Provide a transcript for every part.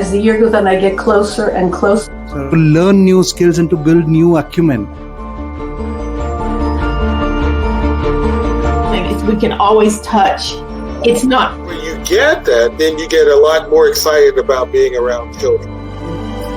as the year goes on, I get closer and closer. To learn new skills and to build new acumen. We can always touch. It's not. When you get that, then you get a lot more excited about being around children.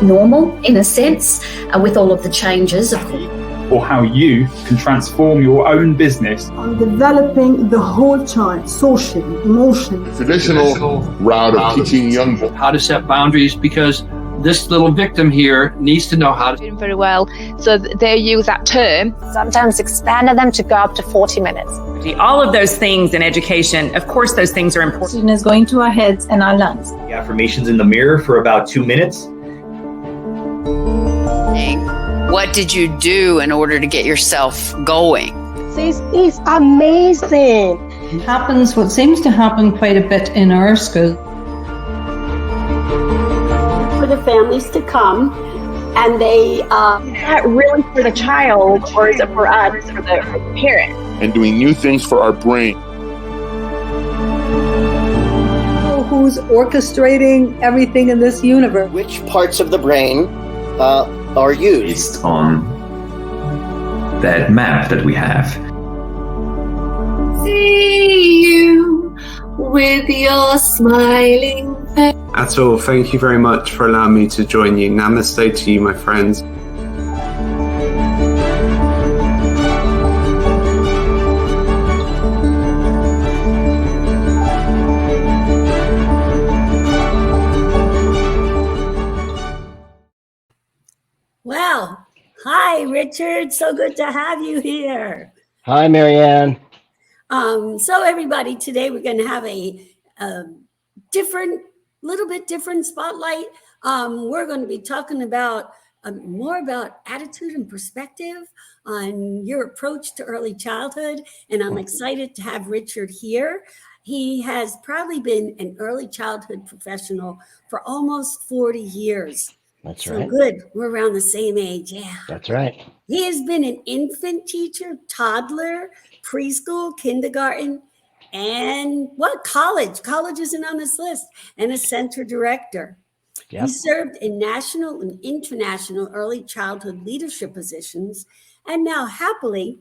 Normal, in a sense, with all of the changes, of course. Or how you can transform your own business. On developing the whole child, socially, emotionally. Traditional route of teaching young people how to set boundaries, because this little victim here needs to know how to. Doing very well, so they use that term. Sometimes expanded them to go up to 40 minutes. All of those things in education, of course, those things are important. It's going to our heads and our lungs. The affirmations in the mirror for about 2 minutes. What did you do in order to get yourself going? This is amazing. It happens, what seems to happen quite a bit in our school. For the families to come, and they is that really for the child, or is it for us, for the parent? And doing new things for our brain. Who's orchestrating everything in this universe? Which parts of the brain are used? Based on that map that we have. See you with your smiling face. Atul, thank you very much for allowing me to join you. Namaste to you, my friends. Well, hi, Richard. So good to have you here. Hi, Marianne. So everybody, today we're going to have a little bit different spotlight. We're going to be talking about more about attitude and perspective on your approach to early childhood. And I'm excited to have Richard here. He has probably been an early childhood professional for almost 40 years. That's right. So good. We're around the same age. Yeah. That's right. He has been an infant teacher, toddler, preschool, kindergarten, and college? College isn't on this list. And a center director. Yep. He served in national and international early childhood leadership positions, and now happily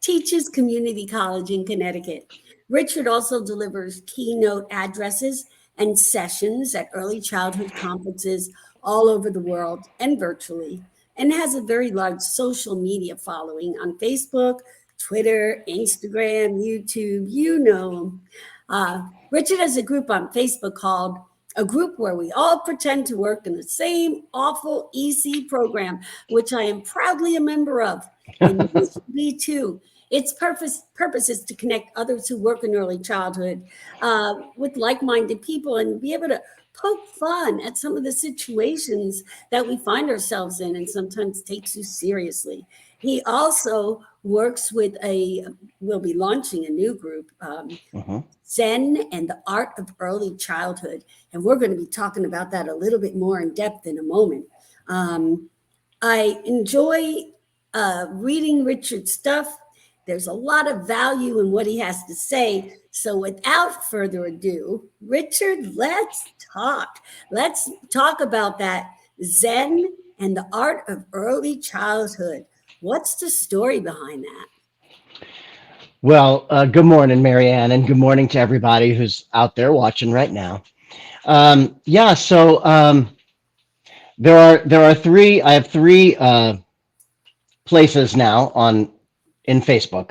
teaches community college in Connecticut. Richard also delivers keynote addresses and sessions at early childhood conferences all over the world and virtually, and has a very large social media following on Facebook, Twitter, Instagram, YouTube, you know. Richard has a group on Facebook called A Group Where We All Pretend to Work in the Same Awful EC Program, which I am proudly a member of, and you should be too. Its purpose is to connect others who work in early childhood with like-minded people and be able to poke fun at some of the situations that we find ourselves in and sometimes takes you seriously. He also works with we'll be launching a new group, Zen and the Art of Early Childhood. And we're going to be talking about that a little bit more in depth in a moment. I enjoy reading Richard's stuff. There's a lot of value in what he has to say. So without further ado, Richard, let's talk. Let's talk about that Zen and the Art of Early Childhood. What's the story behind that? Well, good morning, Marianne, and good morning to everybody who's out there watching right now. There are three. I have three places now in Facebook.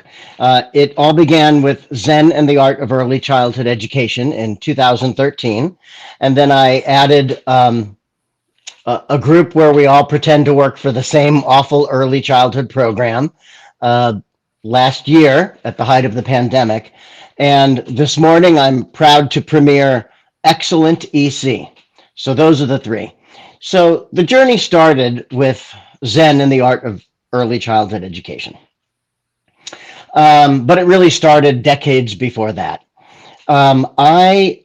It all began with Zen and the Art of Early Childhood Education in 2013, and then I added a group where we all pretend to work for the same awful early childhood program last year at the height of the pandemic. And this morning, I'm proud to premiere Excellent EC. So those are the three. So the journey started with Zen and the Art of Early Childhood Education. But it really started decades before that. I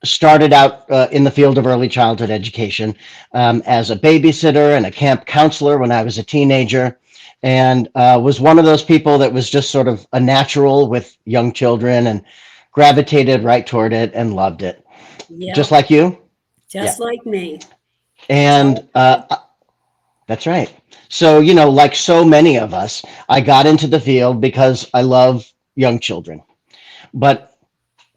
started out in the field of early childhood education as a babysitter and a camp counselor when I was a teenager, and was one of those people that was just sort of a natural with young children and gravitated right toward it and loved it. Yeah. Just like you? Just like me. And that's right. So, you know, like so many of us, I got into the field because I love young children. But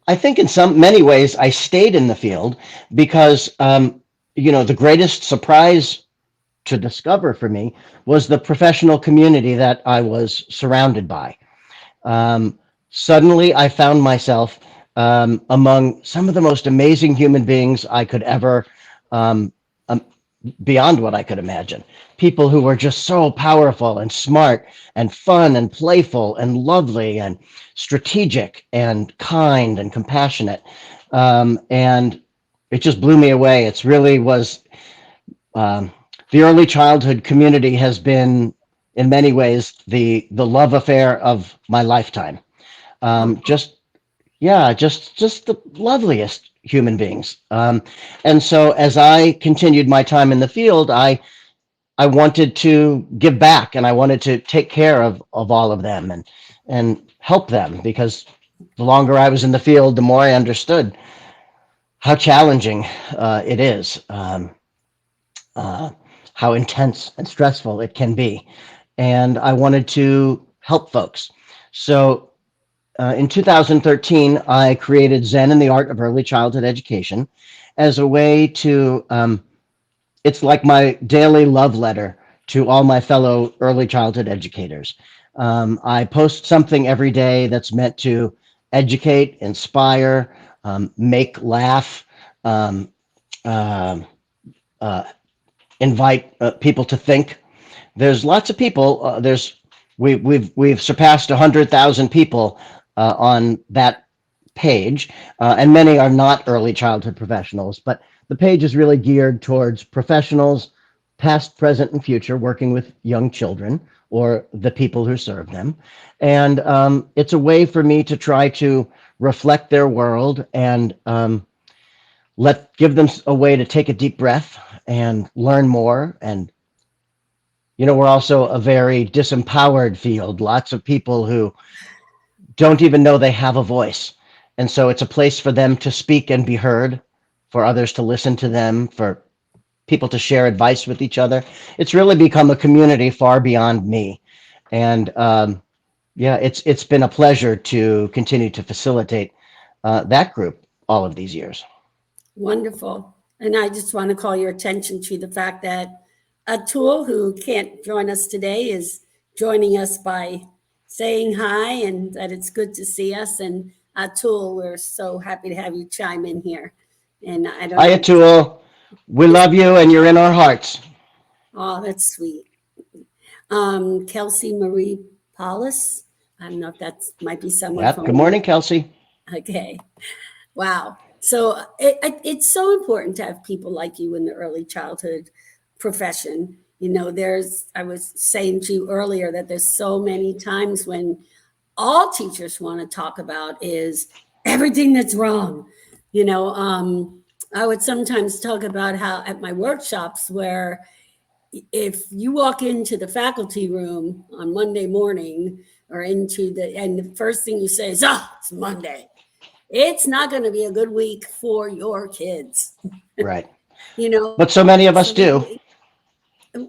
I think in many ways, I stayed in the field because, you know, the greatest surprise to discover for me was the professional community that I was surrounded by. Suddenly, I found myself among some of the most amazing human beings I could ever, beyond what I could imagine. People who were just so powerful and smart and fun and playful and lovely and strategic and kind and compassionate. And it just blew me away. It's really was, the early childhood community has been, in many ways, the love affair of my lifetime. Just the loveliest human beings. And so as I continued my time in the field, I wanted to give back, and I wanted to take care of all of them and help them, because the longer I was in the field, the more I understood how challenging it is, how intense and stressful it can be. And I wanted to help folks. So in 2013, I created Zen and the Art of Early Childhood Education as a way to, it's like my daily love letter to all my fellow early childhood educators. I post something every day that's meant to educate, inspire, make laugh, invite people to think. There's lots of people. We've surpassed 100,000 people on that page, and many are not early childhood professionals, but the page is really geared towards professionals, past, present, and future, working with young children or the people who serve them. And it's a way for me to try to reflect their world and give them a way to take a deep breath and learn more. And, you know, we're also a very disempowered field, lots of people who don't even know they have a voice. And so it's a place for them to speak and be heard, for others to listen to them, for people to share advice with each other. It's really become a community far beyond me. And yeah, it's been a pleasure to continue to facilitate that group all of these years. Wonderful. And I just want to call your attention to the fact that Atul, who can't join us today, is joining us by saying hi, and that it's good to see us. And Atul, we're so happy to have you chime in here. And I don't Hi, Atul. We love you, and you're in our hearts. Oh, that's sweet. Kelsey Marie Paulus. I don't know if that might be someone. Yep. Good morning, Kelsey. Okay. Wow. So it's so important to have people like you in the early childhood profession. You know, I was saying to you earlier that there's so many times when all teachers want to talk about is everything that's wrong. You know, I would sometimes talk about how at my workshops where if you walk into the faculty room on Monday morning or and the first thing you say is, oh, it's Monday. It's not going to be a good week for your kids. Right. You know, but so many of us do.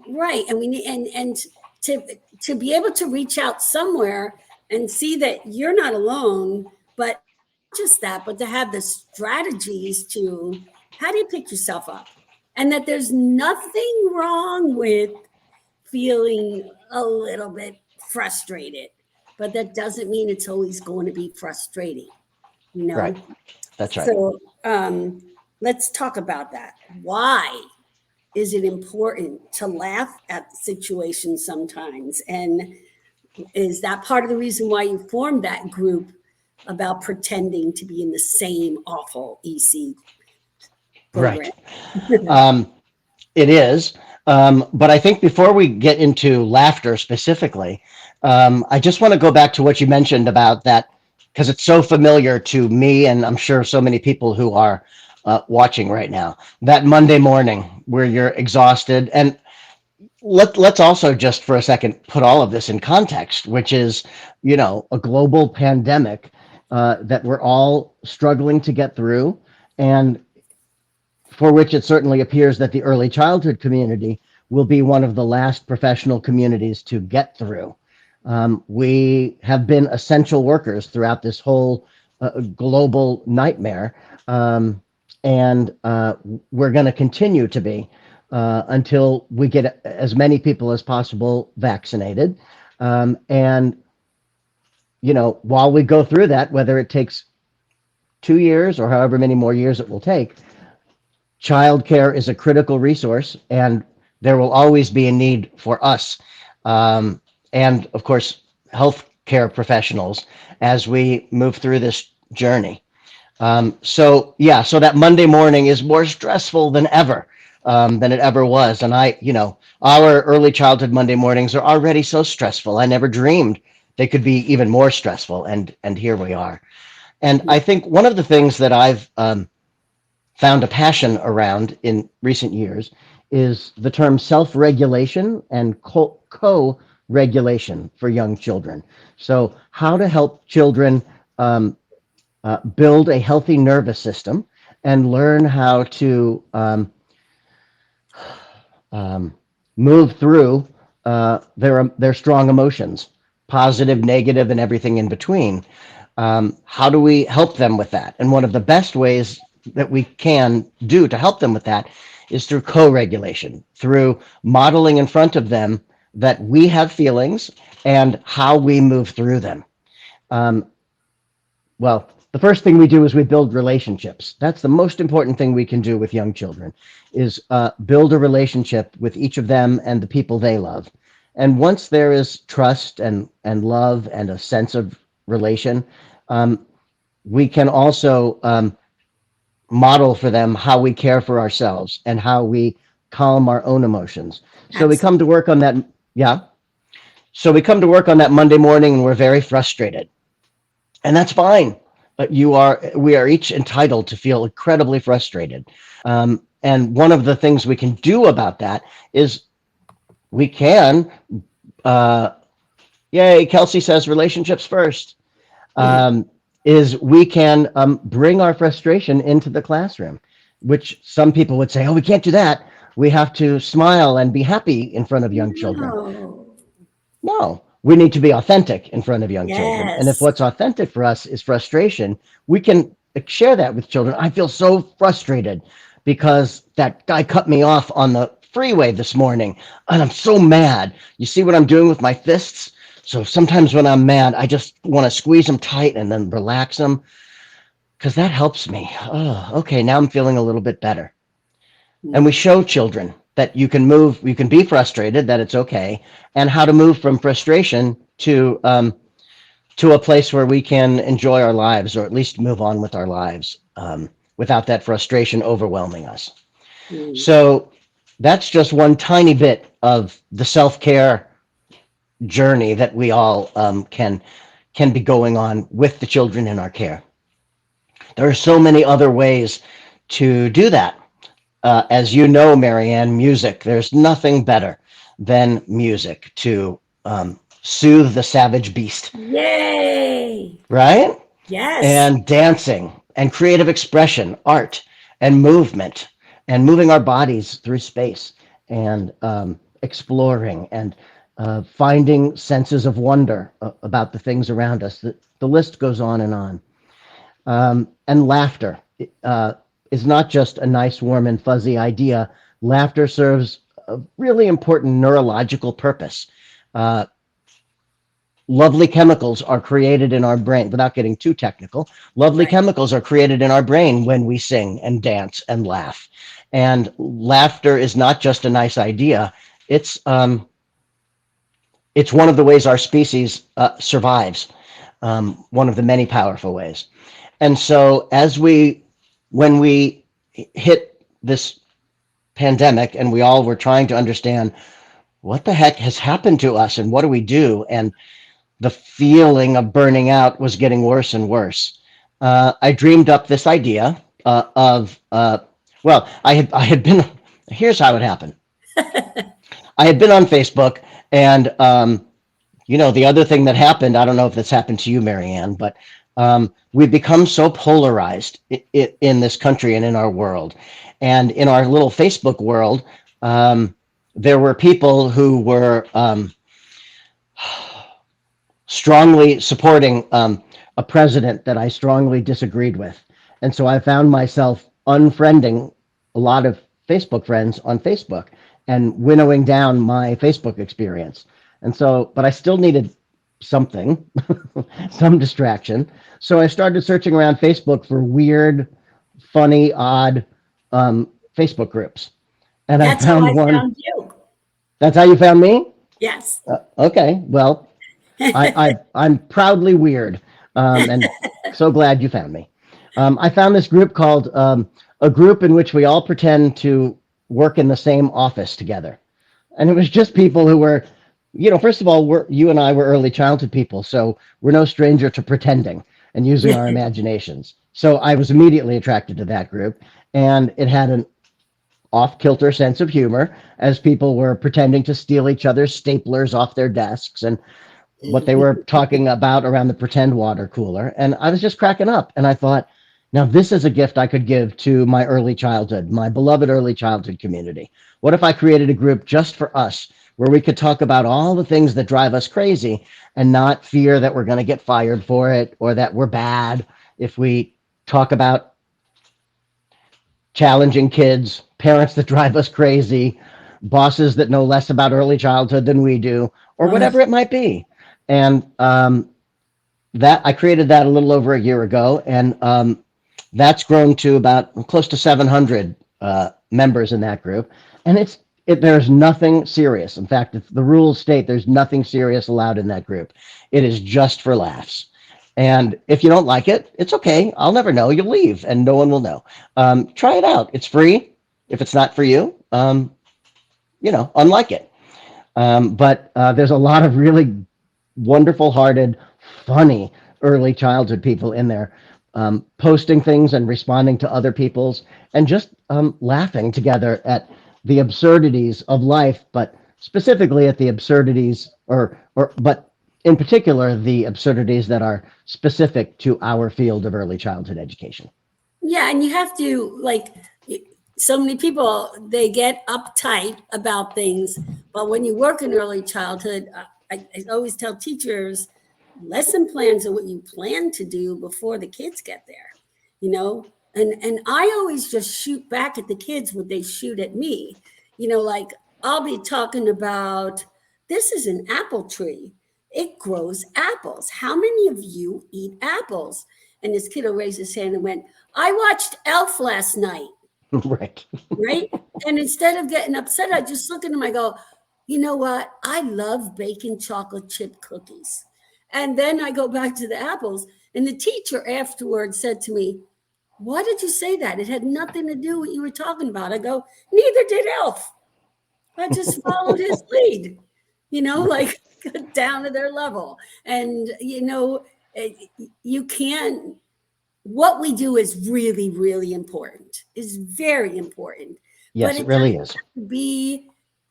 Right. And we need, and to be able to reach out somewhere and see that you're not alone, but just that, but to have the strategies to, how do you pick yourself up? And that there's nothing wrong with feeling a little bit frustrated, but that doesn't mean it's always going to be frustrating. You know? Right. That's right. So let's talk about that. Why is it important to laugh at situations sometimes? And is that part of the reason why you formed that group about pretending to be in the same awful EC program? Right. It is. But I think before we get into laughter specifically, I just want to go back to what you mentioned about that, because it's so familiar to me, and I'm sure so many people who are watching right now, that Monday morning where you're exhausted. And let's also just for a second put all of this in context, which is, you know, a global pandemic that we're all struggling to get through. And for which it certainly appears that the early childhood community will be one of the last professional communities to get through. We have been essential workers throughout this whole global nightmare, and we're going to continue to be until we get as many people as possible vaccinated. And, you know, while we go through that, whether it takes 2 years or however many more years it will take, childcare is a critical resource, and there will always be a need for us. And of course, healthcare professionals as we move through this journey. So that Monday morning is more stressful than ever, than it ever was. And our early childhood Monday mornings are already so stressful. I never dreamed they could be even more stressful. And here we are. And I think one of the things that I've found a passion around in recent years is the term self-regulation and co-regulation for young children. So how to help children build a healthy nervous system and learn how to move through their strong emotions, positive, negative, and everything in between. How do we help them with that? And one of the best ways that we can do to help them with that is through co-regulation, through modeling in front of them that we have feelings and how we move through them. Well, the first thing we do is we build relationships. That's the most important thing we can do with young children, is build a relationship with each of them and the people they love. And once there is trust and love and a sense of relation, we can also model for them how we care for ourselves and how we calm our own emotions. So we come to work on that. Yeah. So we come to work on that Monday morning and we're very frustrated, and that's fine. But we are each entitled to feel incredibly frustrated. And one of the things we can do about that is we can, Kelsey says relationships first, is we can bring our frustration into the classroom, which some people would say, oh, we can't do that. We have to smile and be happy in front of young children. No, we need to be authentic in front of young children. And if what's authentic for us is frustration, we can share that with children. I feel so frustrated because that guy cut me off on the freeway this morning, and I'm so mad. You see what I'm doing with my fists? So sometimes when I'm mad, I just want to squeeze them tight and then relax them, because that helps me. Oh, okay, now I'm feeling a little bit better. And we show children that you can be frustrated, that it's okay, and how to move from frustration to a place where we can enjoy our lives, or at least move on with our lives without that frustration overwhelming us. So that's just one tiny bit of the self-care journey that we all can be going on with the children in our care. There are so many other ways to do that. As you know, Marianne, music, there's nothing better than music to soothe the savage beast. Yay! Right? Yes. And dancing and creative expression, art and movement, and moving our bodies through space, and exploring and finding senses of wonder about the things around us. The list goes on and on. And laughter is not just a nice, warm, and fuzzy idea. Laughter serves a really important neurological purpose. Lovely chemicals are created in our brain, without getting too technical. Lovely chemicals are created in our brain when we sing and dance and laugh. And laughter is not just a nice idea. It's one of the ways our species survives, one of the many powerful ways. And so when we hit this pandemic and we all were trying to understand what the heck has happened to us and what do we do, and the feeling of burning out was getting worse and worse, I dreamed up this idea here's how it happened. I had been on Facebook, and the other thing that happened, I don't know if this happened to you, Marianne, but we've become so polarized in this country and in our world. And in our little Facebook world, there were people who were strongly supporting a president that I strongly disagreed with. And so I found myself unfriending a lot of Facebook friends on Facebook and winnowing down my Facebook experience. And so, but I still needed something, some distraction. So I started searching around Facebook for weird, funny, odd Facebook groups. And That's I found how I one. found you. That's how you found me? Yes. Okay. Well, I'm proudly weird, and so glad you found me. I found this group called a group in which we all pretend to work in the same office together. And it was just people who were, first of all, you and I were early childhood people, so we're no stranger to pretending and using our imaginations. So I was immediately attracted to that group, and it had an off-kilter sense of humor as people were pretending to steal each other's staplers off their desks and what they were talking about around the pretend water cooler. And I was just cracking up. And I thought, now this is a gift I could give to my early childhood, my beloved early childhood community. What if I created a group just for us where we could talk about all the things that drive us crazy and not fear that we're going to get fired for it or that we're bad if we talk about challenging kids, parents that drive us crazy, bosses that know less about early childhood than we do, or whatever it might be. And that I created that a little over a year ago, and that's grown to about close to 700 members in that group. And there's nothing serious. In fact, the rules state there's nothing serious allowed in that group. It is just for laughs. And if you don't like it, it's okay. I'll never know. You'll leave and no one will know. Try it out. It's free. If it's not for you, unlike it. But there's a lot of really wonderful-hearted, funny early childhood people in there, posting things and responding to other people's and just laughing together at the absurdities of life, but specifically at the absurdities but in particular, the absurdities that are specific to our field of early childhood education. Yeah, and you have to, so many people, they get uptight about things, but when you work in early childhood, I always tell teachers, lesson plans are what you plan to do before the kids get there, and I always just shoot back at the kids what they shoot at me. I'll be talking about, this is an apple tree. It grows apples. How many of you eat apples? And this kid will raise his hand and went, I watched Elf last night. Right. Right. And instead of getting upset, I just look at him, I go, you know what? I love baking chocolate chip cookies. And then I go back to the apples. And the teacher afterwards said to me, why did you say that? It had nothing to do with what you were talking about. I go, neither did Elf. I just followed his lead, got down to their level. And, you can't, what we do is really, really important, is very important. Yes, but it really is. To be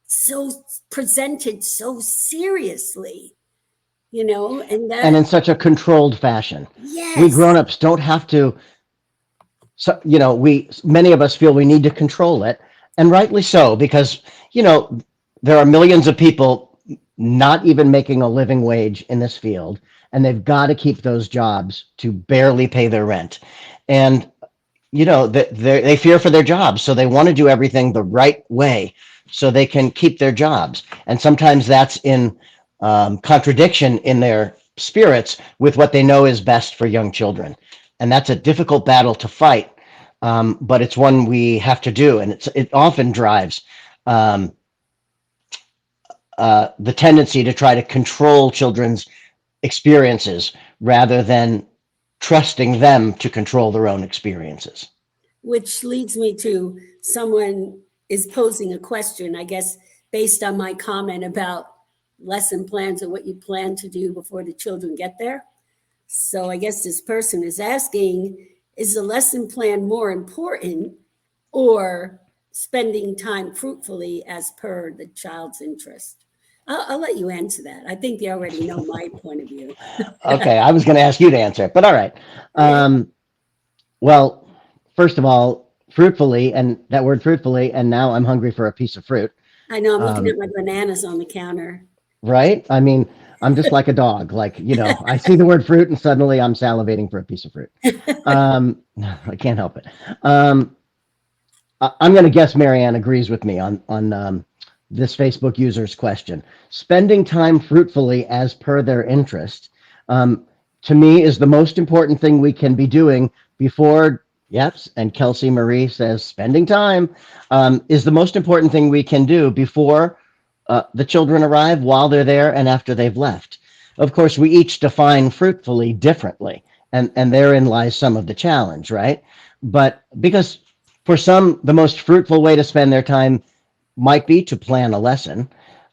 so presented so seriously, and in such a controlled fashion. Yes. We grown-ups don't have to, many of us feel we need to control it, and rightly so, because, there are millions of people not even making a living wage in this field, and they've got to keep those jobs to barely pay their rent. And, they fear for their jobs, so they want to do everything the right way so they can keep their jobs. And sometimes that's in contradiction in their spirits with what they know is best for young children. And that's a difficult battle to fight, but it's one we have to do. And it often drives the tendency to try to control children's experiences rather than trusting them to control their own experiences. Which leads me to someone is posing a question, I guess, based on my comment about lesson plans and what you plan to do before the children get there. So I guess this person is asking, is the lesson plan more important or spending time fruitfully as per the child's interest? I'll let you answer that. I think they already know my point of view. Okay, I was going to ask you to answer it, but all right. Well, first of all, fruitfully, and that word fruitfully, and now I'm hungry for a piece of fruit. I know, I'm looking at my bananas on the counter. Right? I mean, I'm just like a dog. Like, you know, I see the word fruit and suddenly I'm salivating for a piece of fruit. I can't help it. I'm going to guess Marianne agrees with me on this Facebook user's question. Spending time fruitfully as per their interest, to me, is the most important thing we can be doing before. Yes, and Kelsey Marie says spending time is the most important thing we can do before the children arrive, while they're there, and after they've left. Of course, we each define fruitfully differently, and therein lies some of the challenge, right? But because for some, the most fruitful way to spend their time might be to plan a lesson,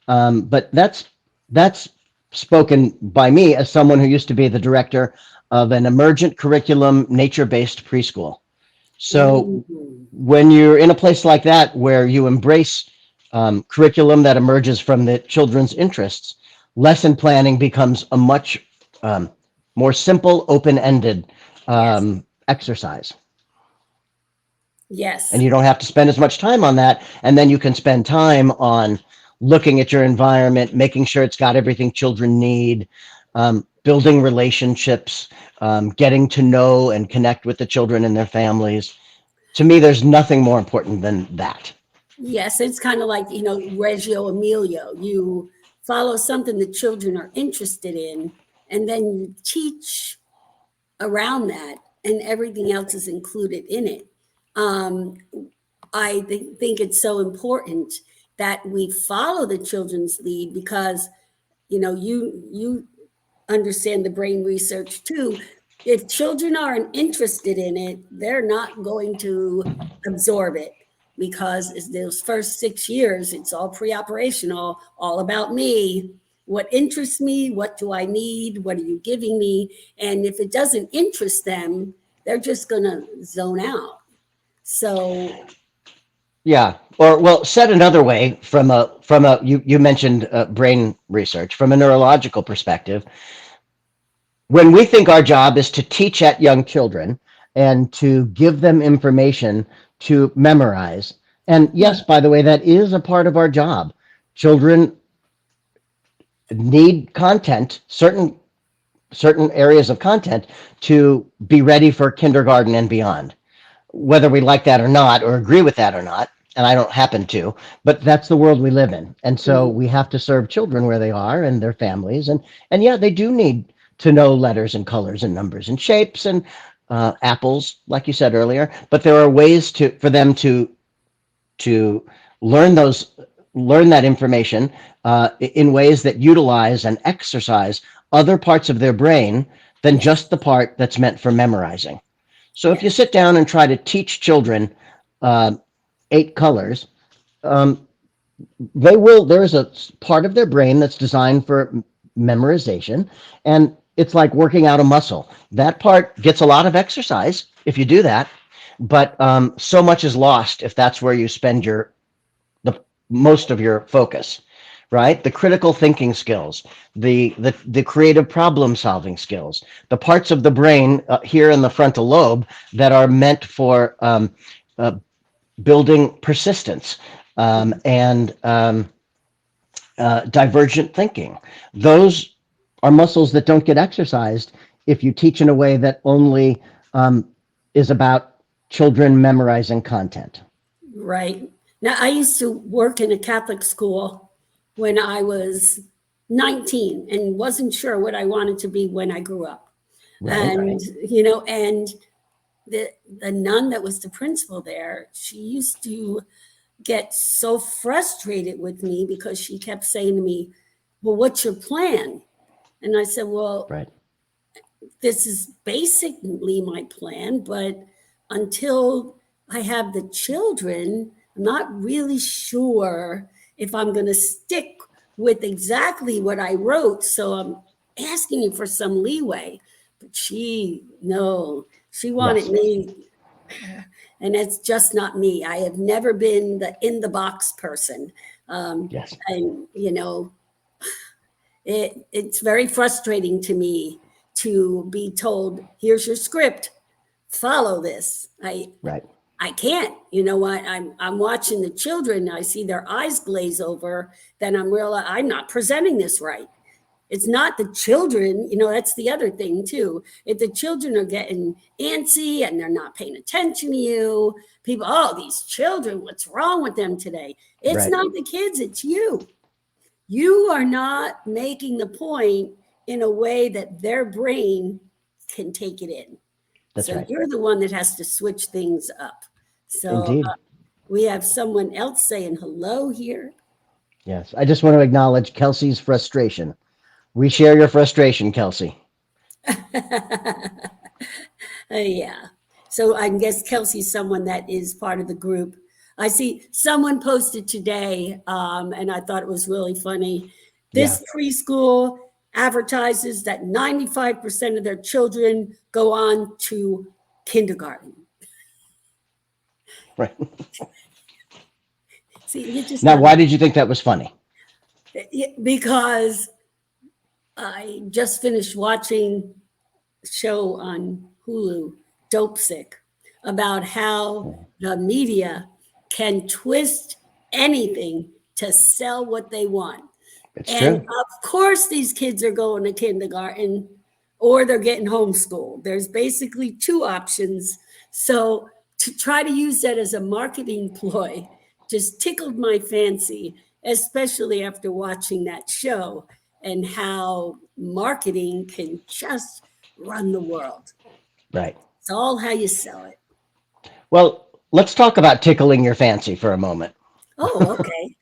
but that's spoken by me as someone who used to be the director of an emergent curriculum, nature-based preschool. So when you're in a place like that where you embrace curriculum that emerges from the children's interests, lesson planning becomes a much more simple, open-ended exercise. Yes. And you don't have to spend as much time on that. And then you can spend time on looking at your environment, making sure it's got everything children need, building relationships, getting to know and connect with the children and their families. To me, there's nothing more important than that. Yes, it's kind of like, Reggio Emilio. You follow something that children are interested in, and then you teach around that, and everything else is included in it. I think it's so important that we follow the children's lead because, you understand the brain research too. If children aren't interested in it, they're not going to absorb it, because it's those first 6 years, it's all pre-operational, all about me. What interests me? What do I need? What are you giving me? And if it doesn't interest them, they're just going to zone out. So, yeah. Or, well, said another way, you mentioned brain research, from a neurological perspective, when we think our job is to teach at young children and to give them information to memorize, and yes, by the way, that is a part of our job. Children need content, certain areas of content, to be ready for kindergarten and beyond, whether we like that or not, or agree with that or not. And I don't happen to, but that's the world we live in. And so we have to serve children where they are and their families. And yeah, they do need to know letters and colors and numbers and shapes and apples, like you said earlier. But there are ways for them to learn that information in ways that utilize and exercise other parts of their brain than just the part that's meant for memorizing. So if you sit down and try to teach children 8 colors, there's a part of their brain that's designed for memorization, and it's like working out a muscle. That part gets a lot of exercise if you do that, but so much is lost if that's where you spend the most of your focus, right? The critical thinking skills, the creative problem solving skills, the parts of the brain here in the frontal lobe that are meant for building persistence and divergent thinking. Those are muscles that don't get exercised if you teach in a way that only is about children memorizing content. right. Now, I used to work in a Catholic school when I was 19 and wasn't sure what I wanted to be when I grew up. Right. And, and the nun that was the principal there, she used to get so frustrated with me because she kept saying to me, well, what's your plan? And I said, well, right. This is basically my plan, but until I have the children, I'm not really sure if I'm going to stick with exactly what I wrote. So I'm asking you for some leeway. But she wanted me, and it's just not me. I have never been the in the box person. Yes. And, it's very frustrating to me to be told, here's your script, follow this. Right. I can't. You know what? I'm watching the children. I see their eyes glaze over. Then I'm not presenting this right. It's not the children. You know, that's the other thing too. If the children are getting antsy and they're not paying attention to you, people, oh, these children, what's wrong with them today? It's not the kids. It's you. You are not making the point in a way that their brain can take it in. That's so right. You're the one that has to switch things up. So we have someone else saying hello here. Yes, I just want to acknowledge Kelsey's frustration. We share your frustration, Kelsey. Yeah. So I guess Kelsey's someone that is part of the group. I see someone posted today, and I thought it was really funny. This preschool advertises that 95% of their children go on to kindergarten. Right. See, you just now, why did you think that was funny? Because I just finished watching a show on Hulu, Dope Sick, about how the media can twist anything to sell what they want. It's true. Of course, these kids are going to kindergarten or they're getting homeschooled. There's basically two options. So to try to use that as a marketing ploy just tickled my fancy, especially after watching that show and how marketing can just run the world. Right. It's all how you sell it. Well, let's talk about tickling your fancy for a moment. Oh, okay.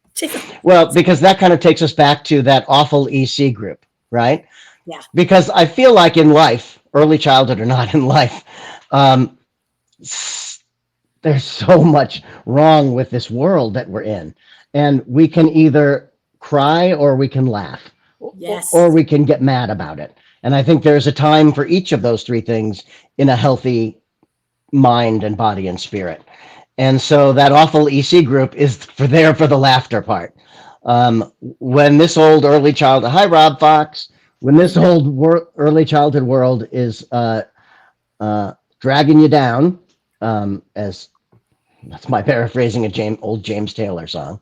Well, because that kind of takes us back to that awful EC group, right? Yeah. Because I feel like in life, early childhood or not in life, there's so much wrong with this world that we're in. And we can either cry or we can laugh. Yes. Or we can get mad about it. And I think there's a time for each of those three things in a healthy mind and body and spirit. And so that awful EC group is for the laughter part. When this old early childhood, hi Rob Fox, when this old early childhood world is dragging you down, as that's my paraphrasing a old James Taylor song,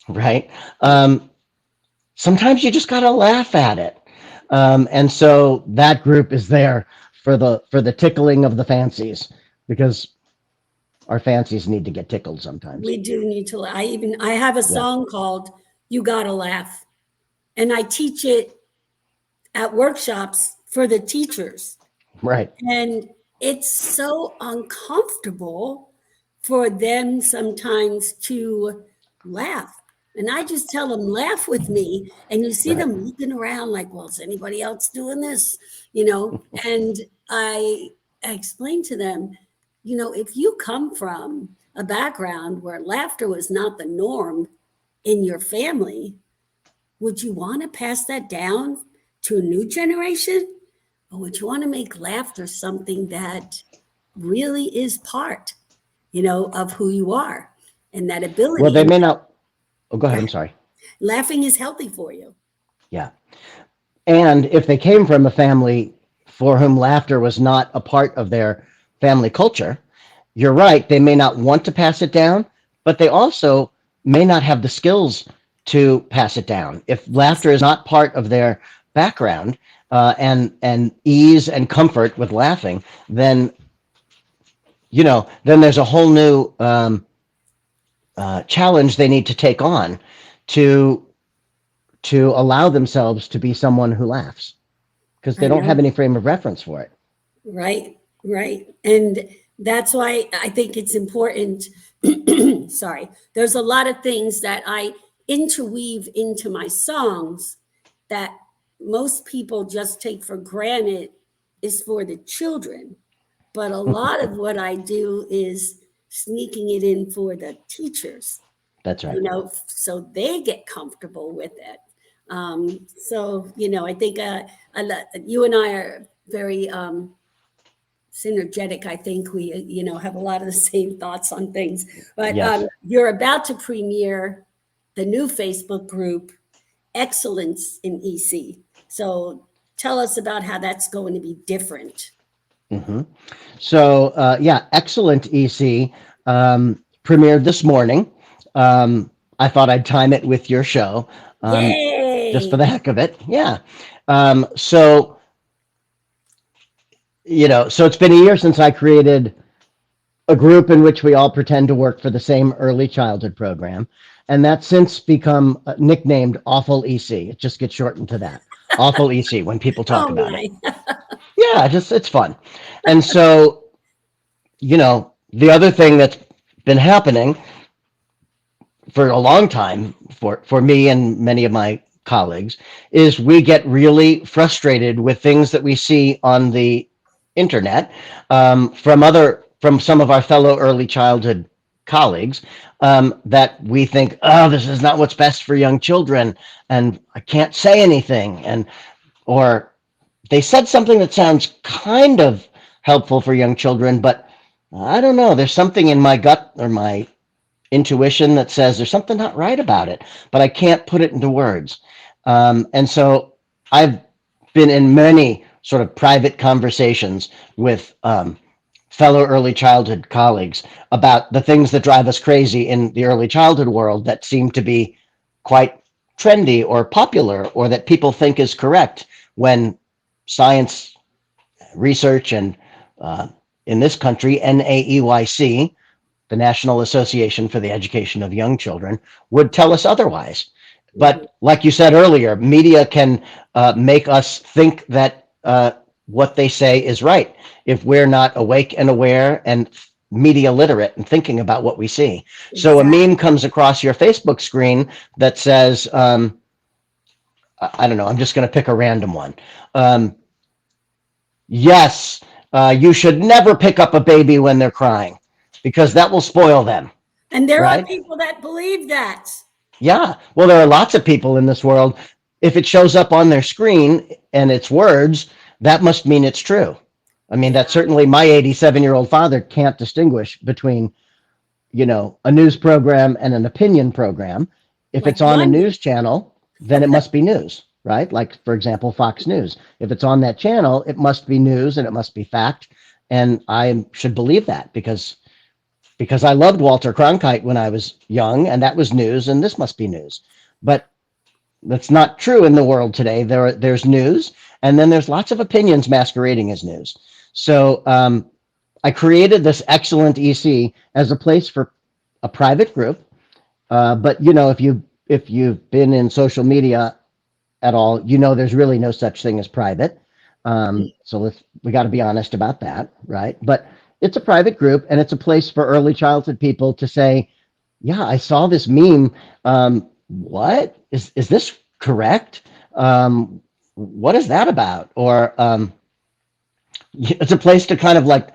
right? Sometimes you just gotta laugh at it, and so that group is there for the tickling of the fancies, because our fancies need to get tickled sometimes. We do need to. I have a song called "You Gotta Laugh," and I teach it at workshops for the teachers. Right. And it's so uncomfortable for them sometimes to laugh. And I just tell them, laugh with me. And you see them looking around like, well, is anybody else doing this? You know, and I explain to them, you know, if you come from a background where laughter was not the norm in your family, would you want to pass that down to a new generation? Or would you want to make laughter something that really is part, you know, of who you are and that ability? Well, they may not. Oh, go ahead. I'm sorry. Laughing is healthy for you. Yeah. And if they came from a family for whom laughter was not a part of their family culture, you're right. They may not want to pass it down, but they also may not have the skills to pass it down. If laughter is not part of their background, and ease and comfort with laughing, then, you know, then there's a whole new challenge they need to take on to allow themselves to be someone who laughs, because they don't have any frame of reference for it. Right, right. And that's why I think it's important. Sorry, there's a lot of things that I interweave into my songs that most people just take for granted is for the children. But a lot of what I do is sneaking it in for the teachers. That's right. You know, so they get comfortable with it. So, you know, I think you and I are very synergetic. I think we, you know, have a lot of the same thoughts on things. But you're about to premiere the new Facebook group, Excellence in EC. So tell us about how that's going to be different. Mm-hmm. So, yeah, excellent EC. Premiered this morning. I thought I'd time it with your show, just for the heck of it. Yeah. So, so it's been a year since I created a group in which we all pretend to work for the same early childhood program. And that's since become nicknamed Awful EC. It just gets shortened to that. Awful EC when people talk about it. Yeah, it's fun. And so, the other thing that's been happening for a long time for me and many of my colleagues is we get really frustrated with things that we see on the internet from some of our fellow early childhood colleagues that we think, oh, this is not what's best for young children, and I can't say anything, or they said something that sounds kind of helpful for young children, but I don't know, there's something in my gut or my intuition that says there's something not right about it, but I can't put it into words. And so I've been in many sort of private conversations with fellow early childhood colleagues about the things that drive us crazy in the early childhood world that seem to be quite trendy or popular, or that people think is correct, when science research and in this country, NAEYC, the National Association for the Education of Young Children, would tell us otherwise. But like you said earlier, media can make us think that what they say is right if we're not awake and aware and media literate and thinking about what we see. Exactly. So a meme comes across your Facebook screen that says, I don't know, I'm just going to pick a random one. Yes, you should never pick up a baby when they're crying, because that will spoil them. And there right? are people that believe that. Yeah. Well, there are lots of people in this world. If it shows up on their screen and it's words, that must mean it's true. I mean, that certainly my 87-year-old father can't distinguish between, a news program and an opinion program. If it's on a news channel, then it must be news, right? Like, for example, Fox News. If it's on that channel, it must be news and it must be fact. And I should believe that because I loved Walter Cronkite when I was young, and that was news, and this must be news. But that's not true in the world today. There's news, and then there's lots of opinions masquerading as news. So I created this excellent EC as a place for a private group. But if you've been in social media at all, there's really no such thing as private. So we got to be honest about that, right? But it's a private group, and it's a place for early childhood people to say, yeah, I saw this meme. What is this correct? What is that about? Or it's a place to kind of like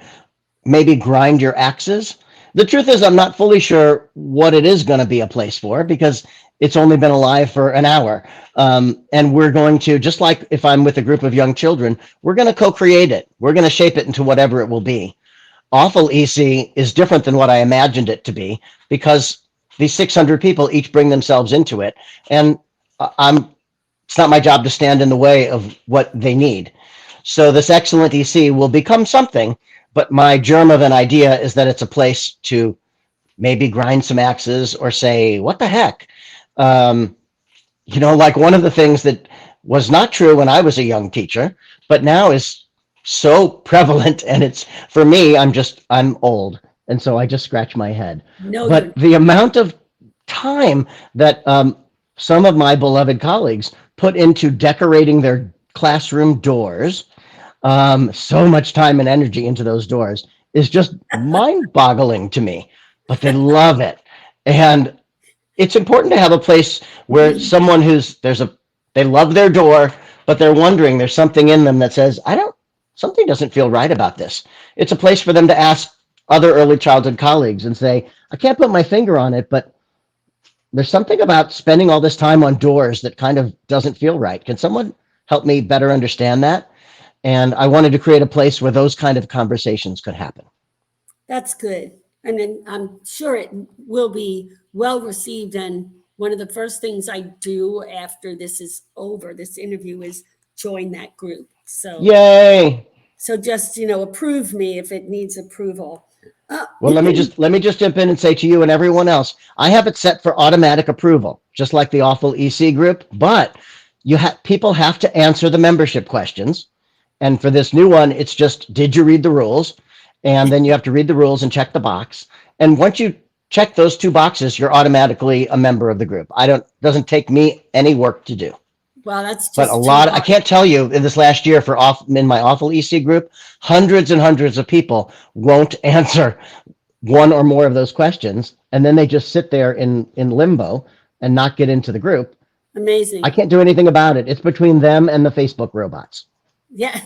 maybe grind your axes. The truth is, I'm not fully sure what it is going to be a place for, because it's only been alive for an hour. And we're going to, just like if I'm with a group of young children, we're going to co-create it. We're going to shape it into whatever it will be. Awful EC is different than what I imagined it to be, because these 600 people each bring themselves into it. And it's not my job to stand in the way of what they need. So this excellent EC will become something, but my germ of an idea is that it's a place to maybe grind some axes or say, what the heck? Like one of the things that was not true when I was a young teacher, but now is so prevalent, and it's, for me, I'm old, and so I just scratch my head. But the amount of time that some of my beloved colleagues put into decorating their classroom doors, so much time and energy into those doors, is just mind-boggling to me, but they love it. And it's important to have a place where someone they love their door, but they're wondering, there's something in them that says, something doesn't feel right about this. It's a place for them to ask other early childhood colleagues and say, I can't put my finger on it, but there's something about spending all this time on doors that kind of doesn't feel right. Can someone help me better understand that? And I wanted to create a place where those kind of conversations could happen. That's good. And then I'm sure it will be well received. And one of the first things I do after this is over, this interview, is join that group. So yay! So just, approve me if it needs approval. Well, let me just jump in and say to you and everyone else, I have it set for automatic approval, just like the Awful EC group, but people have to answer the membership questions. And for this new one, it's just, did you read the rules? And then you have to read the rules and check the box. And once you check those 2 boxes, you're automatically a member of the group. Doesn't take me any work to do. Well, that's just But I can't tell you, in this last year in my Awful EC group, hundreds and hundreds of people won't answer one or more of those questions. And then they just sit there in limbo and not get into the group. Amazing. I can't do anything about it. It's between them and the Facebook robots. Yeah.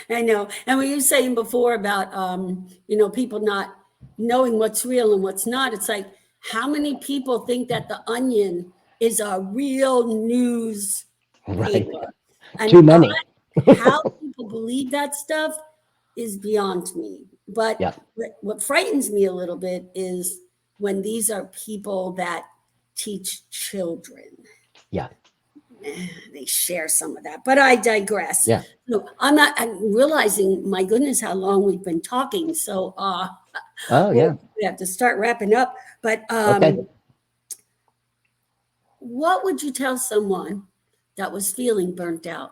I know. And what you were saying before about, people not knowing what's real and what's not, it's like, how many people think that The Onion is a real news Right. paper? And Too many. How people believe that stuff is beyond me. But Yeah. what frightens me a little bit is when these are people that teach children. Yeah. They share some of that, but I digress. Yeah. No, I'm realizing, my goodness, how long we've been talking. So, yeah. we have to start wrapping up. But Okay. what would you tell someone that was feeling burnt out?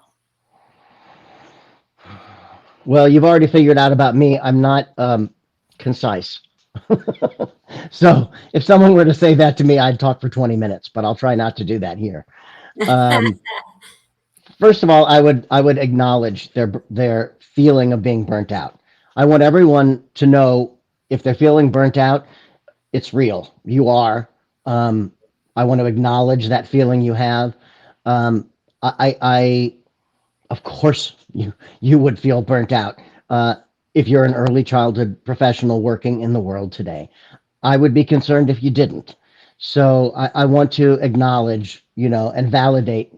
Well, you've already figured out about me. I'm not concise. So if someone were to say that to me, I'd talk for 20 minutes, but I'll try not to do that here. First of all, I would acknowledge their feeling of being burnt out. I want everyone to know, if they're feeling burnt out, it's real. You are. I want to acknowledge that feeling you have. I of course, you would feel burnt out if you're an early childhood professional working in the world today. I would be concerned if you didn't. So I want to acknowledge, and validate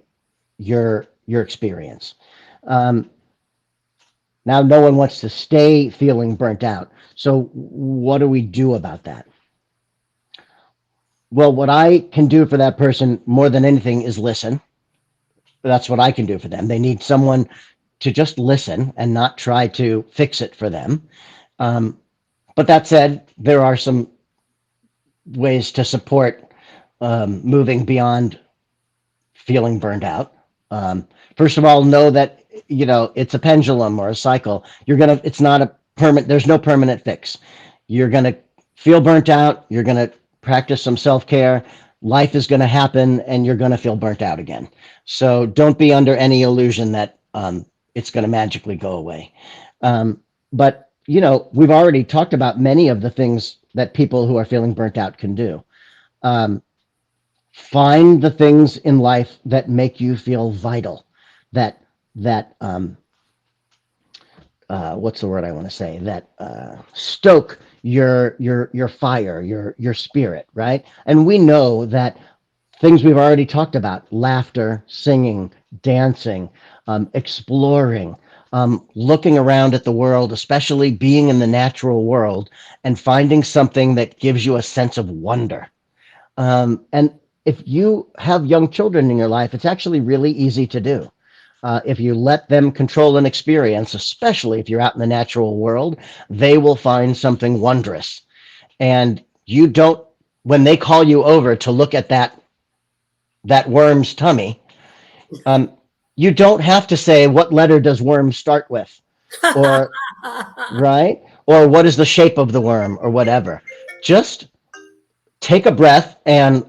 your experience. Now, no one wants to stay feeling burnt out. So what do we do about that? Well, what I can do for that person more than anything is listen. That's what I can do for them. They need someone to just listen and not try to fix it for them. But that said, there are some ways to support moving beyond feeling burned out. First of all, know that, it's a pendulum or a cycle. It's not a permanent, there's no permanent fix. You're going to feel burnt out. You're going to practice some self-care. Life is going to happen and you're going to feel burnt out again. So don't be under any illusion that it's going to magically go away. But, we've already talked about many of the things that people who are feeling burnt out can do. Find the things in life that make you feel vital, that what's the word I want to say, that stoke your fire, your spirit, right? And we know that things we've already talked about: laughter, singing, dancing, exploring, looking around at the world, especially being in the natural world, and finding something that gives you a sense of wonder. And if you have young children in your life, it's actually really easy to do. If you let them control an experience, especially if you're out in the natural world, they will find something wondrous. And when they call you over to look at that worm's tummy, you don't have to say, what letter does worm start with? Or, right? Or what is the shape of the worm, or whatever. Just take a breath and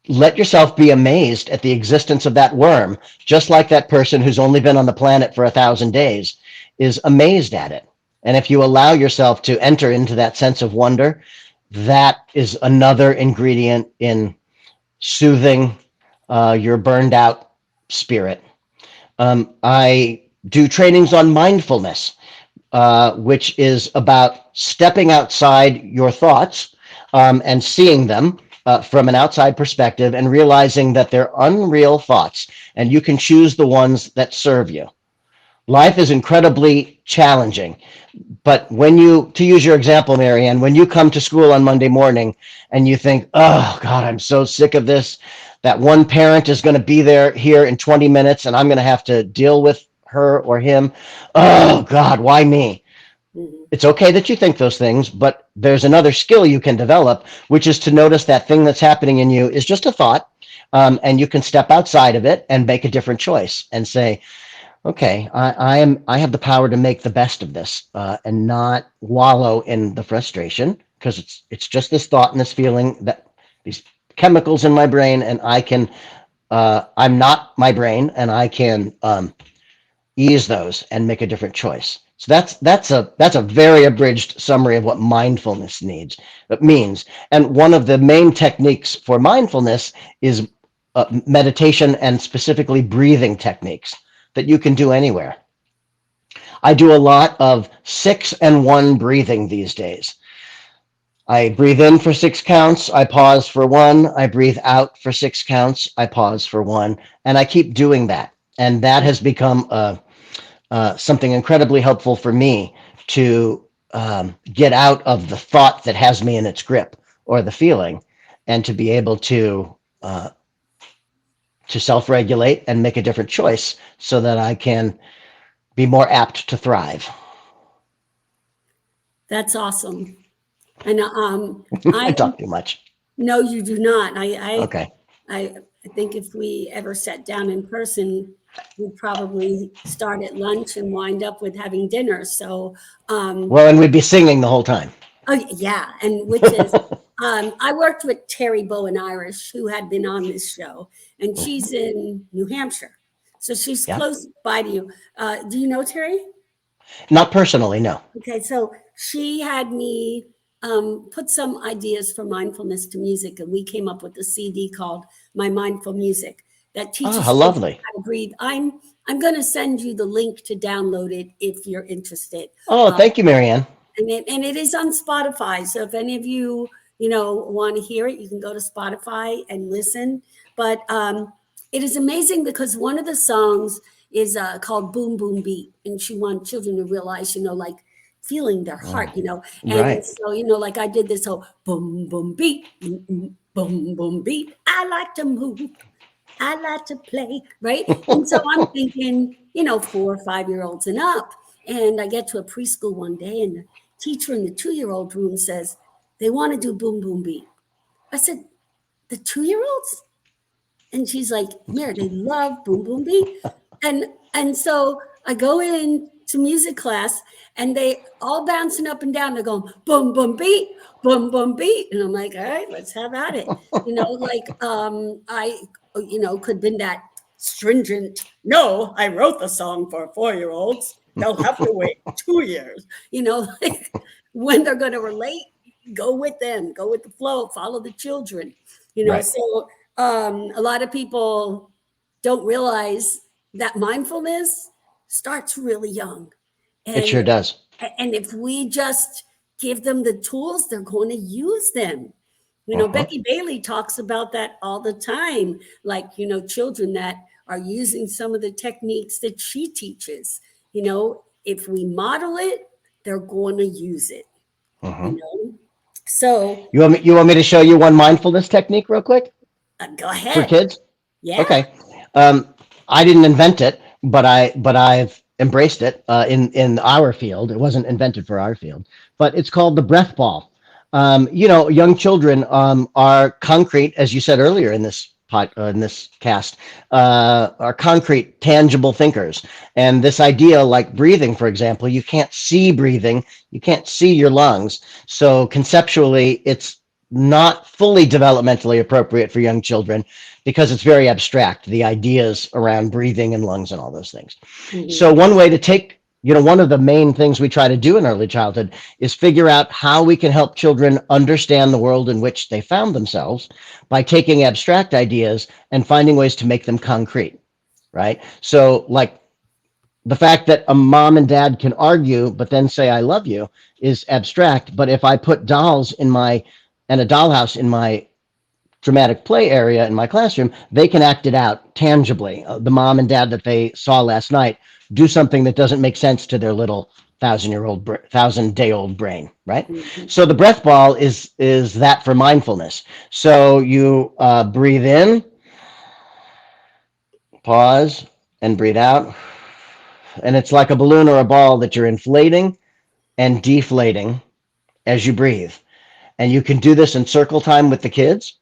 let yourself be amazed at the existence of that worm, just like that person who's only been on the planet for 1,000 days is amazed at it. And if you allow yourself to enter into that sense of wonder, that is another ingredient in soothing your burned out spirit. I do trainings on mindfulness, which is about stepping outside your thoughts and seeing them from an outside perspective and realizing that they're unreal thoughts and you can choose the ones that serve you. Life is incredibly challenging, but to use your example, Marianne, when you come to school on Monday morning and you think, oh God, I'm so sick of this, that one parent is going to be here in 20 minutes and I'm going to have to deal with her or him, oh God, why me? It's okay that you think those things, but there's another skill you can develop, which is to notice that thing that's happening in you is just a thought. And you can step outside of it and make a different choice and say, okay, I have the power to make the best of this, and not wallow in the frustration, because it's just this thought and this feeling, that these chemicals in my brain, and I can, I'm not my brain, and I can ease those and make a different choice. So that's a very abridged summary of what mindfulness means. And one of the main techniques for mindfulness is meditation, and specifically breathing techniques that you can do anywhere. I do a lot of 6 and 1 breathing these days. I breathe in for 6 counts, I pause for 1, I breathe out for 6 counts, I pause for 1, and I keep doing that. And that has become something incredibly helpful for me to get out of the thought that has me in its grip, or the feeling, and to be able to self-regulate and make a different choice so that I can be more apt to thrive. That's awesome. And I talk too much. No, you do not. Okay. I think if we ever sat down in person, we'd probably start at lunch and wind up with having dinner. So, well, and we'd be singing the whole time. Oh yeah, and which is I worked with Terry Bowen Irish, who had been on this show, and she's in New Hampshire, so she's close by to you. Do you know Terry? Not personally, no. Okay, so she had me put some ideas for mindfulness to music, and we came up with a CD called My Mindful Music that teaches you lovely. how to breathe. I'm going to send you the link to download it if you're interested. Oh, thank you, Marianne. And it is on Spotify. So if any of you, want to hear it, you can go to Spotify and listen. But it is amazing because one of the songs is called Boom Boom Beat. And she wants children to realize, like feeling their heart, And right. so, like I did this whole boom, boom, beat, boom, boom, beat. I like to move. I like to play, right? And so I'm thinking, 4 or 5-year-olds and up. And I get to a preschool one day, and the teacher in the 2-year-old room says, they want to do boom, boom, beat. I said, the 2-year-olds? And she's like, Mary, they love boom, boom, beat. And so I go in to music class, and they all bouncing up and down. They're going, boom, boom, beat, boom, boom, beat. And I'm like, all right, let's have at it. I could have been that stringent. No, I wrote the song for 4-year-olds. They'll have to wait 2 years. When they're going to relate, go with them, go with the flow, follow the children. Right. So a lot of people don't realize that mindfulness starts really young. And, it sure does. And if we just give them the tools, they're going to use them. Becky Bailey talks about that all the time, like, children that are using some of the techniques that she teaches. If we model it, they're going to use it. So you want me to show you one mindfulness technique real quick? Go ahead. For kids? Yeah. Okay. I didn't invent it, but I've embraced it in our field. It wasn't invented for our field, but it's called the breath ball. Young children are concrete, as you said earlier in this cast, are concrete, tangible thinkers. And this idea, like breathing, for example, you can't see breathing, you can't see your lungs. So conceptually, it's not fully developmentally appropriate for young children because it's very abstract, the ideas around breathing and lungs and all those things. So one way to take, one of the main things we try to do in early childhood is figure out how we can help children understand the world in which they found themselves by taking abstract ideas and finding ways to make them concrete, right? So like the fact that a mom and dad can argue, but then say, I love you is abstract. But if I put dolls and a dollhouse in my dramatic play area in my classroom, they can act it out tangibly. The mom and dad that they saw last night do something that doesn't make sense to their little 1,000-day-old brain, right? So the breath ball is that for mindfulness. So you breathe in, pause, and breathe out. And it's like a balloon or a ball that you're inflating and deflating as you breathe. And you can do this in circle time with the kids.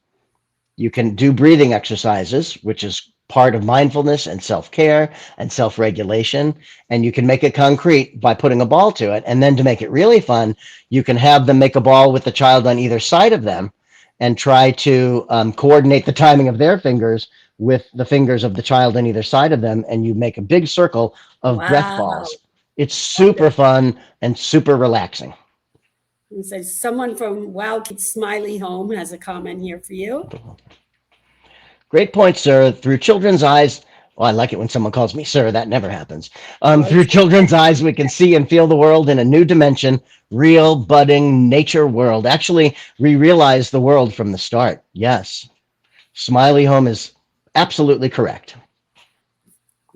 You can do breathing exercises, which is part of mindfulness and self-care and self-regulation. And you can make it concrete by putting a ball to it. And then to make it really fun, you can have them make a ball with the child on either side of them and try to coordinate the timing of their fingers with the fingers of the child on either side of them. And you make a big circle of breath balls. It's super fun and super relaxing. And so someone from Wow Kids Smiley Home has a comment here for you. Great point, sir. Through children's eyes, well, I like it when someone calls me sir. That never happens. Through children's eyes, we can see and feel the world in a new dimension, real, budding nature world. Actually, we realize the world from the start. Yes. Smiley Home is absolutely correct.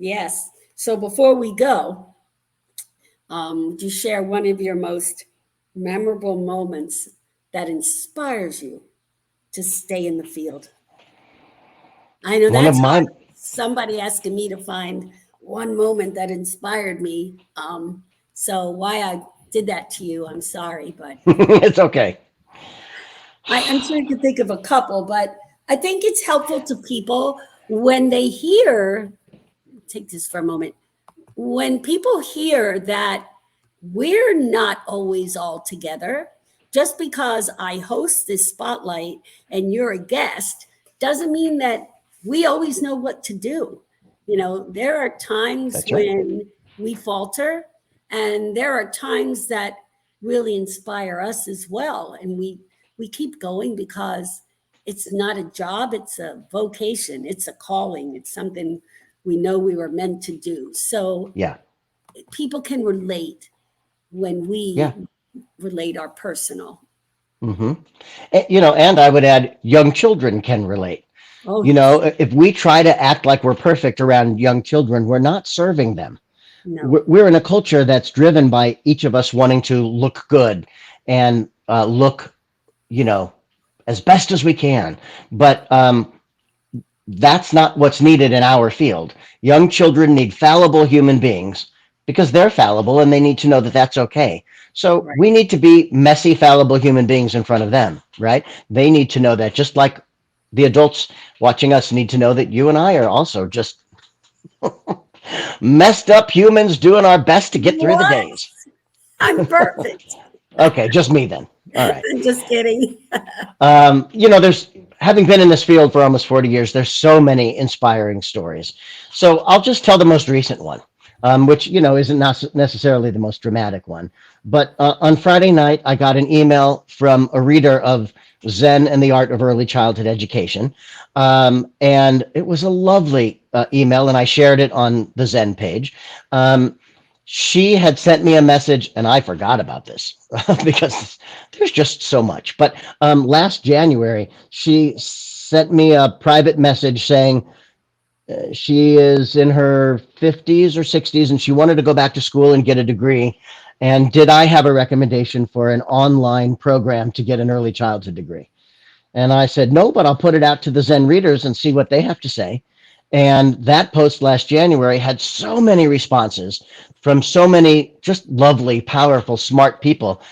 Yes. So before we go, do share one of your most memorable moments that inspires you to stay in the field. I know that's hard. Somebody asking me to find one moment that inspired me. So why I did that to you, I'm sorry, but it's okay. I'm trying to think of a couple, but I think it's helpful to people when they hear, take this for a moment, when people hear that we're not always all together, just because I host this spotlight and you're a guest doesn't mean that we always know what to do. You know, there are times when we falter, and there are times that really inspire us as well. And we keep going because it's not a job, it's a vocation, it's a calling, it's something we know we were meant to do. So yeah, people can relate when we relate our personal. Mm-hmm. You know, and I would add, young children can relate. Oh, you know, if we try to act like we're perfect around young children, we're not serving them. No. We're in a culture that's driven by each of us wanting to look good and look, you know, as best as we can. But that's not what's needed in our field. Young children need fallible human beings because they're fallible and they need to know that that's okay. So we need to be messy, fallible human beings in front of them, right? They need to know that, just like the adults watching us need to know that you and I are also just messed up humans doing our best to get through the days. I'm perfect. Okay, just me then. All right. Just kidding. You know, having been in this field for almost 40 years, there's so many inspiring stories. So I'll just tell the most recent one, which, you know, isn't necessarily the most dramatic one. But on Friday night, I got an email from a reader of Zen and the Art of Early Childhood Education. And it was a lovely email, and I shared it on the Zen page. She had sent me a message, and I forgot about this because there's just so much. But last January, she sent me a private message saying she is in her 50s or 60s, and she wanted to go back to school and get a degree. And did I have a recommendation for an online program to get an early childhood degree? And I said, no, but I'll put it out to the Zen readers and see what they have to say. And that post last January had so many responses from so many just lovely, powerful, smart people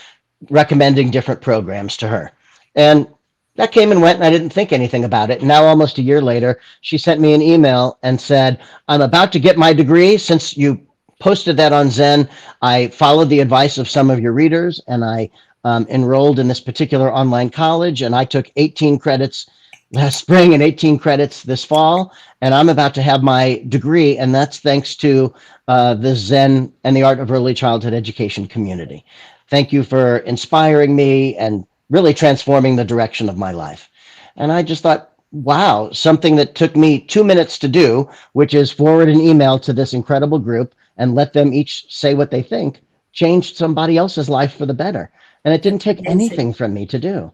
recommending different programs to her. And that came and went, and I didn't think anything about it. Now, almost a year later, she sent me an email and said, I'm about to get my degree. Since you posted that on Zen, I followed the advice of some of your readers, and I enrolled in this particular online college, and I took 18 credits last spring and 18 credits this fall, and I'm about to have my degree, and that's thanks to the Zen and the Art of Early Childhood Education community. Thank you for inspiring me and really transforming the direction of my life. And I just thought, wow, something that took me 2 minutes to do, which is forward an email to this incredible group and let them each say what they think, changed somebody else's life for the better. And it didn't take anything from me to do.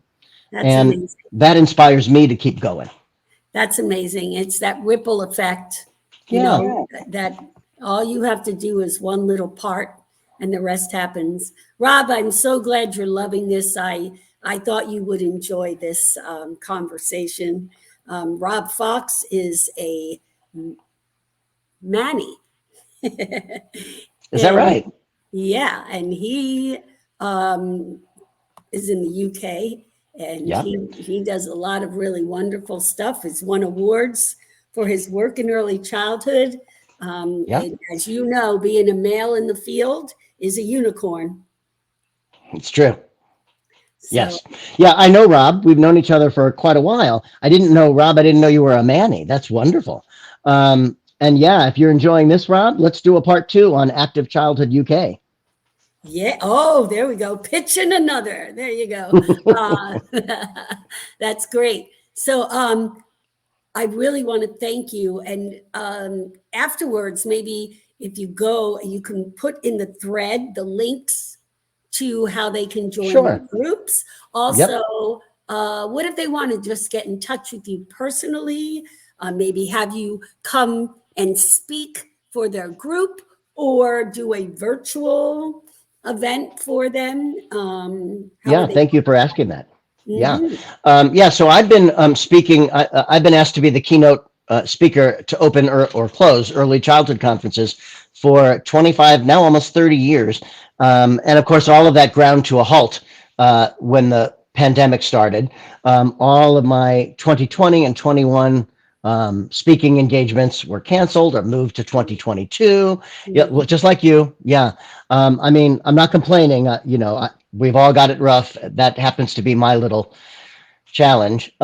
That's and amazing. That inspires me to keep going. That's amazing. It's that ripple effect, you know, that all you have to do is one little part and the rest happens. Rob, I'm so glad you're loving this. I thought you would enjoy this conversation. Rob Fox is a Manny. Is that right? Yeah, and he is in the UK, and he does a lot of really wonderful stuff. He's won awards for his work in early childhood. And as you know, being a male in the field is a unicorn. It's true. Yes. Yeah, I know Rob. We've known each other for quite a while. I didn't know you were a Manny. That's wonderful. And yeah, if you're enjoying this, Rob, let's do a part 2 on Active Childhood UK. Yeah. Oh, there we go. Pitching another. There you go. That's great. So I really want to thank you. And afterwards, maybe if you go, you can put in the thread the links to how they can join the groups. Also, what if they want to just get in touch with you personally? Maybe have you come and speak for their group or do a virtual event for them? Thank you for asking that. So I've been speaking. I've been asked to be the keynote speaker to open or close early childhood conferences for 25, now almost 30 years. And of course, all of that ground to a halt when the pandemic started. All of my 2020 and 21 speaking engagements were canceled or moved to 2022. Yeah, well, just like you. Yeah. I mean, I'm not complaining. We've all got it rough. That happens to be my little challenge.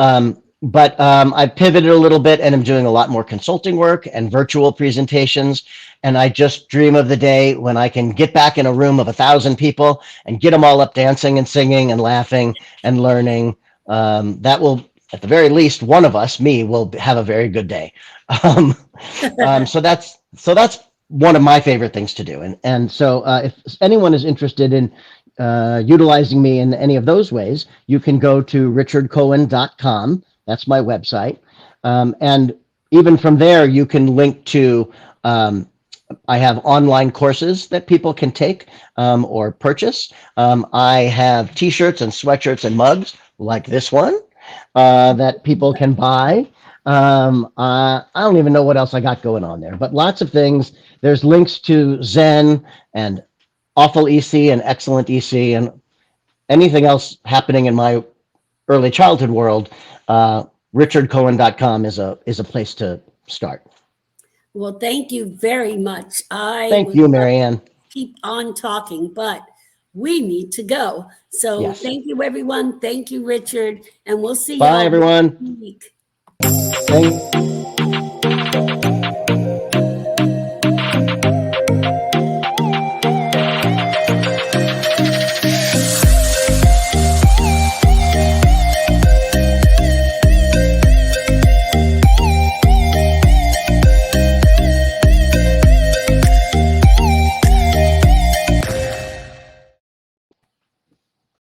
But I pivoted a little bit and I'm doing a lot more consulting work and virtual presentations. And I just dream of the day when I can get back in a room of 1,000 people and get them all up dancing and singing and laughing and learning. That will, at the very least, one of us, me, will have a very good day. So that's one of my favorite things to do. And so if anyone is interested in utilizing me in any of those ways, you can go to richardcohen.com. That's my website. And even from there, you can link to, I have online courses that people can take or purchase. I have t-shirts and sweatshirts and mugs like this one that people can buy. I don't even know what else I got going on there, but lots of things. There's links to Zen and Awful EC and Excellent EC and anything else happening in my early childhood world. richardcohen.com is a place to start. Well, thank you very much. Thank you, Marianne. Keep on talking, but we need to go. So thank you, everyone. Thank you, Richard. And we'll see you. Bye, everyone. Next week. Thank